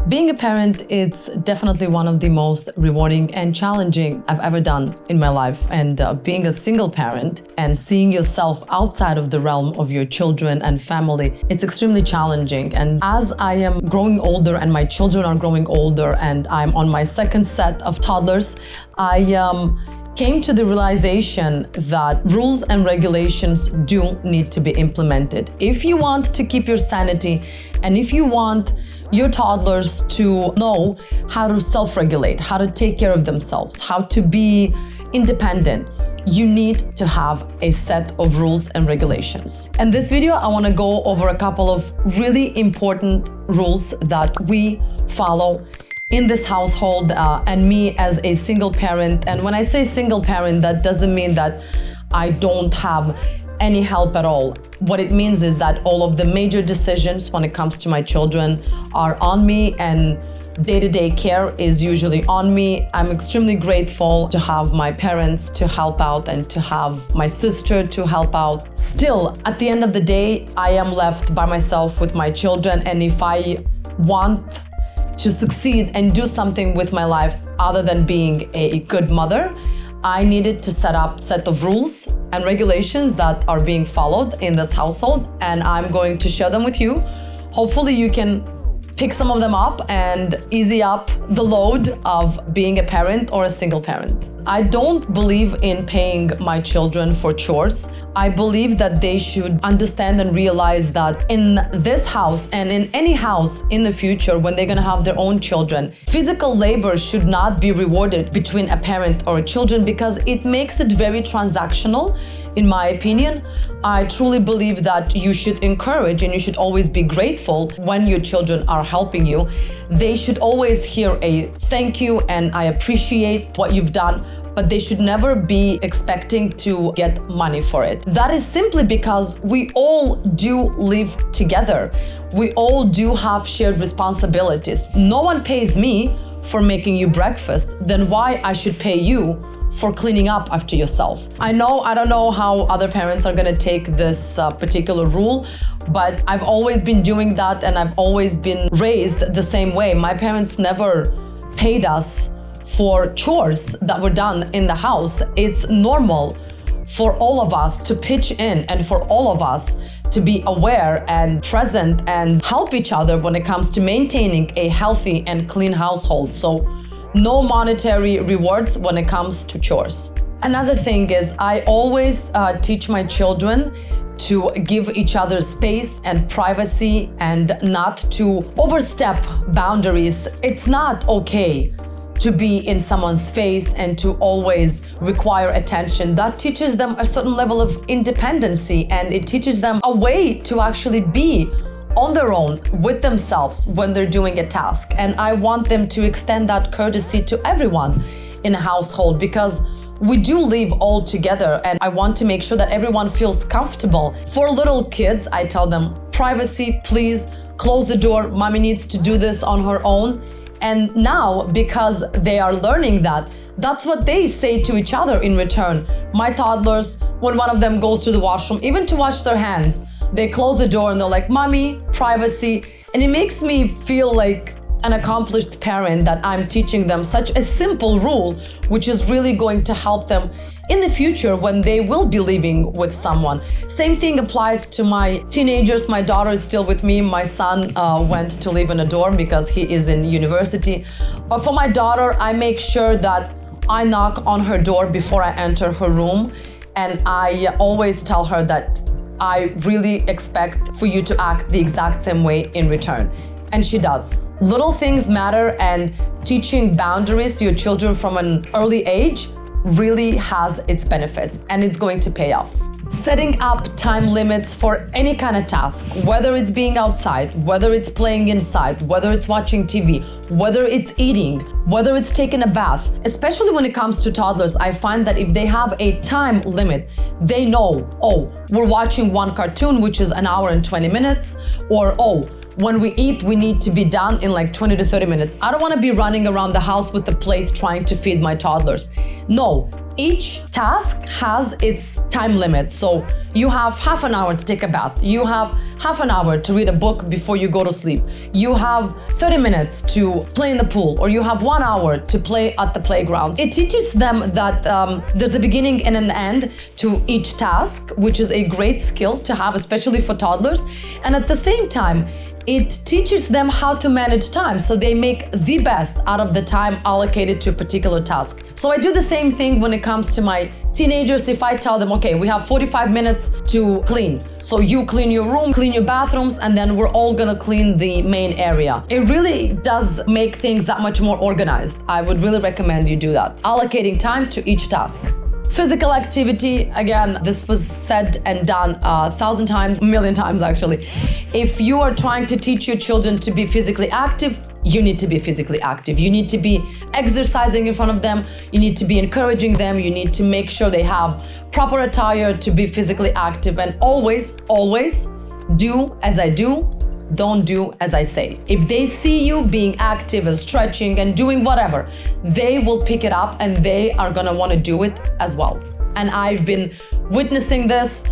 Being a parent, it's definitely one of the most rewarding and challenging I've ever done in my life. And being a single parent and seeing yourself outside of the realm of your children and family, it's extremely challenging. And as I am growing older and my children are growing older and I'm on my second set of toddlers, I came to the realization that rules and regulations do need to be implemented. If you want to keep your sanity and if you want your toddlers to know how to self-regulate, how to take care of themselves, how to be independent, you need to have a set of rules and regulations. In this video, I want to go over a couple of really important rules that we follow in this household and me as a single parent. And when I say single parent, that doesn't mean that I don't have any help at all. What it means is that all of the major decisions when it comes to my children are on me, and day-to-day care is usually on me. I'm extremely grateful to have my parents to help out and to have my sister to help out. Still, at the end of the day, I am left by myself with my children, and if I want to succeed and do something with my life other than being a good mother, I needed to set up a set of rules and regulations that are being followed in this household, and I'm going to share them with you. Hopefully you can pick some of them up and easy up the load of being a parent or a single parent. I don't believe in paying my children for chores. I believe that they should understand and realize that in this house and in any house in the future, when they're gonna have their own children, physical labor should not be rewarded between a parent or a children, because it makes it very transactional. In my opinion, I truly believe that you should encourage and you should always be grateful when your children are helping you. They should always hear a thank you and I appreciate what you've done, but they should never be expecting to get money for it. That is simply because we all do live together. We all do have shared responsibilities. No one pays me for making you breakfast, then why I should pay you for cleaning up after yourself? I don't know how other parents are gonna take this particular rule, but I've always been doing that and I've always been raised the same way. My parents never paid us for chores that were done in the house. It's normal for all of us to pitch in and for all of us to be aware and present and help each other when it comes to maintaining a healthy and clean household. So no monetary rewards when it comes to chores. Another thing is I always teach my children to give each other space and privacy and not to overstep boundaries. It's not okay to be in someone's face and to always require attention. That teaches them a certain level of independency, and it teaches them a way to actually be on their own with themselves when they're doing a task. And I want them to extend that courtesy to everyone in a household, because we do live all together and I want to make sure that everyone feels comfortable. For little kids, I tell them, privacy, please close the door. Mommy needs to do this on her own. And now, because they are learning that, that's what they say to each other in return. My toddlers, when one of them goes to the washroom, even to wash their hands, they close the door and they're like, mommy, privacy. And it makes me feel like an accomplished parent that I'm teaching them such a simple rule, which is really going to help them in the future when they will be living with someone. Same thing applies to my teenagers. My daughter is still with me. My son went to live in a dorm because he is in university. But for my daughter, I make sure that I knock on her door before I enter her room. And I always tell her that I really expect for you to act the exact same way in return. And she does. Little things matter, and teaching boundaries to your children from an early age really has its benefits, and it's going to pay off. Setting up time limits for any kind of task, whether it's being outside, whether it's playing inside, whether it's watching TV, whether it's eating, whether it's taking a bath. Especially when it comes to toddlers, I find that if they have a time limit, they know, oh, we're watching one cartoon, which is an hour and 20 minutes, or oh, when we eat, we need to be done in like 20 to 30 minutes. I don't want to be running around the house with a plate trying to feed my toddlers. No, each task has its time limit. So you have half an hour to take a bath. You have half an hour to read a book before you go to sleep. You have 30 minutes to play in the pool, or you have 1 hour to play at the playground. It teaches them that there's a beginning and an end to each task, which is a great skill to have, especially for toddlers. And at the same time, it teaches them how to manage time, so they make the best out of the time allocated to a particular task. So I do the same thing when it comes to my teenagers. If I tell them, okay, we have 45 minutes to clean. So you clean your room, clean your bathrooms, and then we're all gonna clean the main area. It really does make things that much more organized. I would really recommend you do that. Allocating time to each task. Physical activity, again, this was said and done 1,000 times, a million times actually. If you are trying to teach your children to be physically active, you need to be physically active. You need to be exercising in front of them. You need to be encouraging them. You need to make sure they have proper attire to be physically active. And always, always do as I do. Don't do as I say. If they see you being active and stretching and doing whatever, they will pick it up and they are gonna wanna do it as well. And I've been witnessing this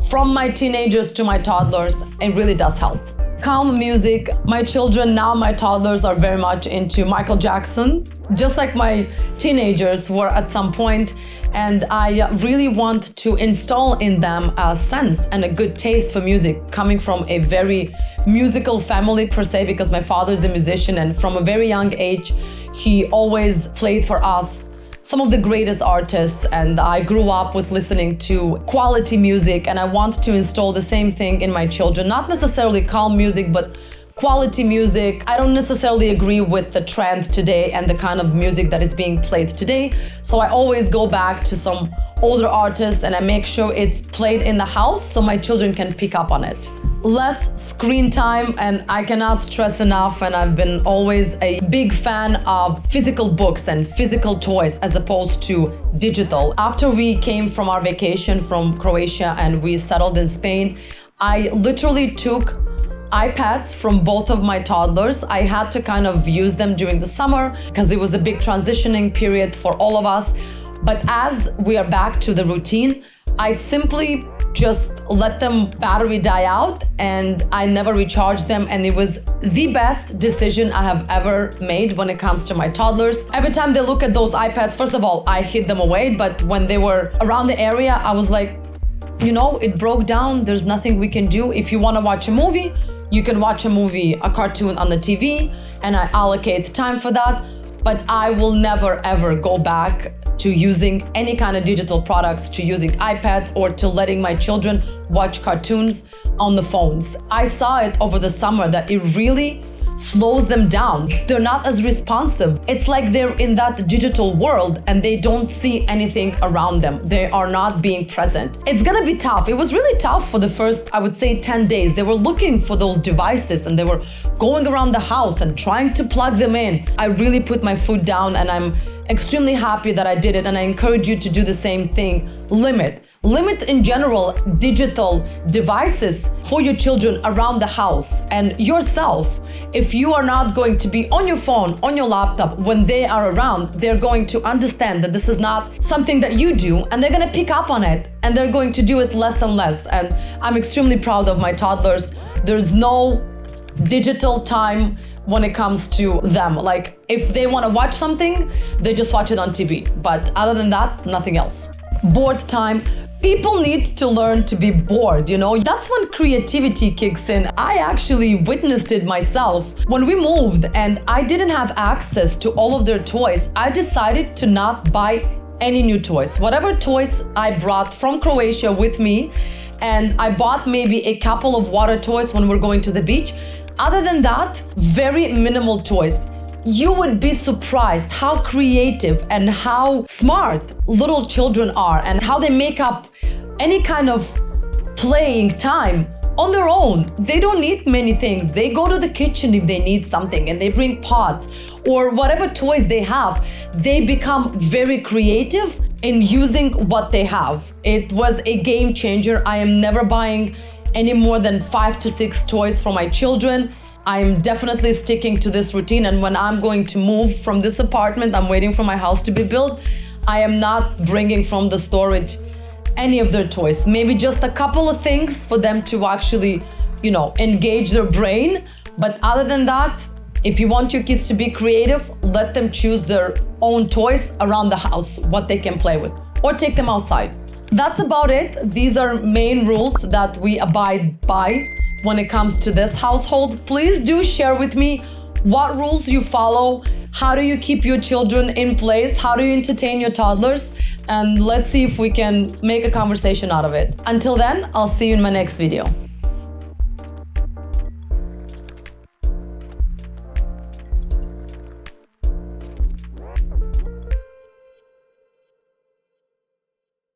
from my teenagers to my toddlers. It really does help. Calm music. My children, now my toddlers, are very much into Michael Jackson, just like my teenagers were at some point. And I really want to install in them a sense and a good taste for music, coming from a very musical family per se, because my father's a musician, and from a very young age, he always played for us some of the greatest artists, and I grew up with listening to quality music, and I want to install the same thing in my children. Not necessarily calm music, but quality music. I don't necessarily agree with the trend today and the kind of music that is being played today, so I always go back to some older artists and I make sure it's played in the house so my children can pick up on it. Less screen time, and I cannot stress enough, and I've been always a big fan of physical books and physical toys as opposed to digital. After we came from our vacation from Croatia and we settled in Spain, I literally took iPads from both of my toddlers. I had to kind of use them during the summer because it was a big transitioning period for all of us. But as we are back to the routine, I simply just let them battery die out and I never recharged them, and it was the best decision I have ever made when it comes to my toddlers. Every time they look at those iPads, first of all, I hid them away, but when they were around the area, I was like, you know, it broke down, there's nothing we can do. If you want to watch a movie, you can watch a movie, a cartoon on the TV, and I allocate time for that. But I will never ever go back to using any kind of digital products, to using iPads, or to letting my children watch cartoons on the phones. I saw it over the summer that it really slows them down. They're not as responsive. It's like they're in that digital world and they don't see anything around them. They are not being present. It's gonna be tough. It was really tough for the first, I would say, 10 days. They were looking for those devices and they were going around the house and trying to plug them in. I really put my foot down, and I'm extremely happy that I did it, and I encourage you to do the same thing. Limit in general digital devices for your children around the house and yourself. If you are not going to be on your phone, on your laptop when they are around, they're going to understand that this is not something that you do, and they're gonna pick up on it and they're going to do it less and less. And I'm extremely proud of my toddlers. There's no digital time when it comes to them. Like, if they want to watch something, they just watch it on TV. But other than that, nothing else. Bored time. People need to learn to be bored, you know? That's when creativity kicks in. I actually witnessed it myself. When we moved and I didn't have access to all of their toys, I decided to not buy any new toys. Whatever toys I brought from Croatia with me, and I bought maybe a couple of water toys when we're going to the beach. Other than that, very minimal toys. You would be surprised how creative and how smart little children are, and how they make up any kind of playing time on their own. They don't need many things. They go to the kitchen if they need something and they bring pots or whatever toys they have. They become very creative in using what they have. It was a game changer. I am never buying any more than 5 to 6 toys for my children. I'm definitely sticking to this routine, and when I'm going to move from this apartment, I'm waiting for my house to be built, I am not bringing from the storage any of their toys. Maybe just a couple of things for them to actually engage their brain. But other than that, if you want your kids to be creative, let them choose their own toys around the house, what they can play with, or take them outside. That's about it. These are main rules that we abide by when it comes to this household. Please do share with me what rules you follow. How do you keep your children in place? How do you entertain your toddlers? And let's see if we can make a conversation out of it. Until then, I'll see you in my next video.